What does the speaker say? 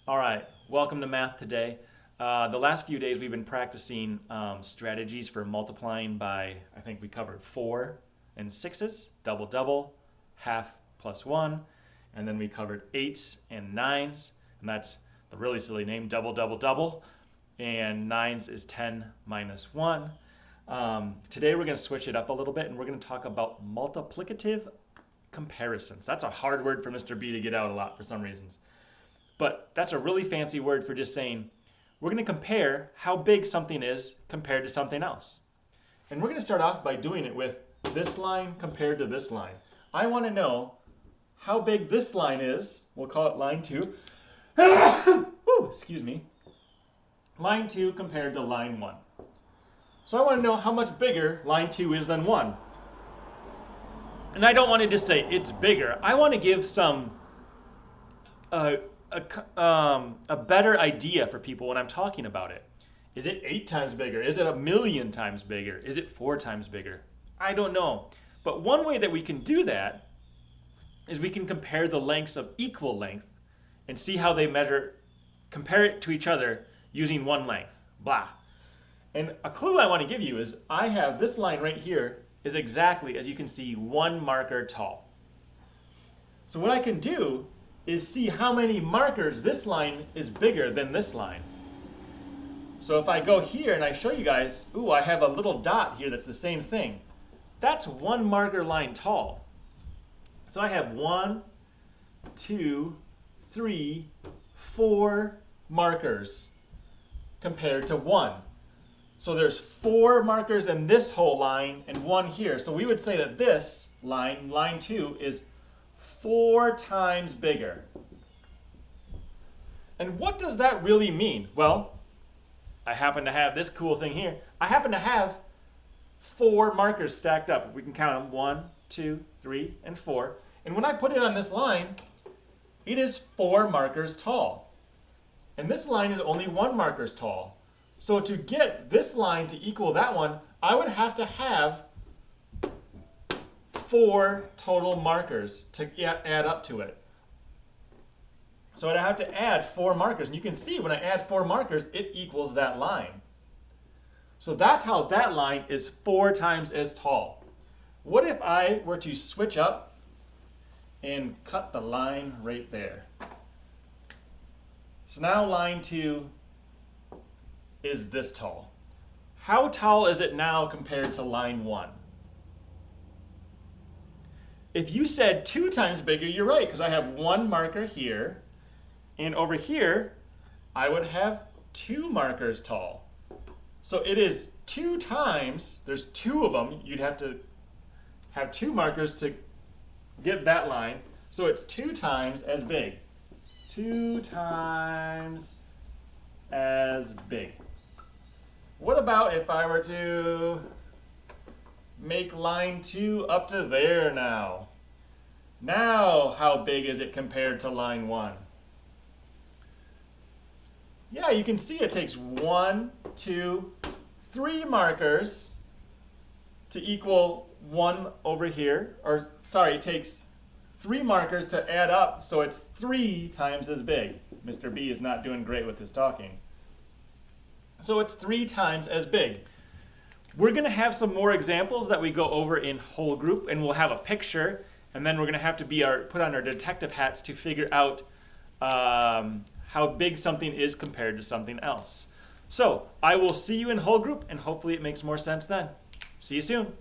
All right, welcome to math today. The last few days we've been practicing strategies for multiplying by, I think we covered 4 and 6s, double double, half plus 1, and then we covered 8s and 9s, and that's the really silly name, double double double, and 9s is 10 minus 1. Today we're going to switch it up a little bit and we're going to talk about multiplicative comparisons. That's a hard word for Mr. B to get out a lot for some reasons. But that's a really fancy word for just saying we're going to compare how big something is compared to something else. And we're going to start off by doing it with this line compared to this line. I want to know how big this line is. We'll call it line 2. Ooh, excuse me. Line 2 compared to line 1. So I want to know how much bigger line 2 is than 1. And I don't want to just say it's bigger. I want to give some a better idea for people when I'm talking about it. Is it 8 times bigger? Is it 1,000,000 times bigger? Is it 4 times bigger? I don't know. But one way that we can do that is we can compare the lengths of equal length and see how they measure, compare it to each other using one length. Blah. And a clue I want to give you is I have this line right here is exactly, as you can see, 1 marker tall. So what I can do is see how many markers this line is bigger than this line. So if I go here and I show you guys, ooh, I have a little dot here that's the same thing. That's 1 marker line tall. So I have 1, 2, 3, 4 markers compared to 1. So there's 4 markers in this whole line and 1 here. So we would say that this line, line 2, is 4 times bigger. And what does that really mean? Well, I happen to have this cool thing here. I happen to have 4 markers stacked up. If we can count them, 1, 2, 3, and 4. And when I put it on this line, it is 4 markers tall. And this line is only 1 marker tall. So to get this line to equal that one, I would have to have 4 total markers to add up to it. So I'd have to add 4 markers. And you can see when I add 4 markers, it equals that line. So that's how that line is 4 times as tall. What if I were to switch up and cut the line right there? So now line 2 is this tall. How tall is it now compared to line 1? If you said 2 times bigger, you're right, because I have 1 marker here, and over here, I would have 2 markers tall. So it is 2 times, there's 2 of them, you'd have to have 2 markers to get that line, so it's 2 times as big. 2 times as big. What about if I were to make line 2 up to there now? Now, how big is it compared to line 1? Yeah, you can see it takes 1, 2, 3 markers to equal 1 over here. Or, sorry, it takes 3 markers to add up, so it's 3 times as big. Mr. B is not doing great with his talking. So it's 3 times as big. We're going to have some more examples that we go over in whole group, and we'll have a picture, and then we're going to have to put on our detective hats to figure out how big something is compared to something else. So I will see you in whole group, and hopefully it makes more sense then. See you soon.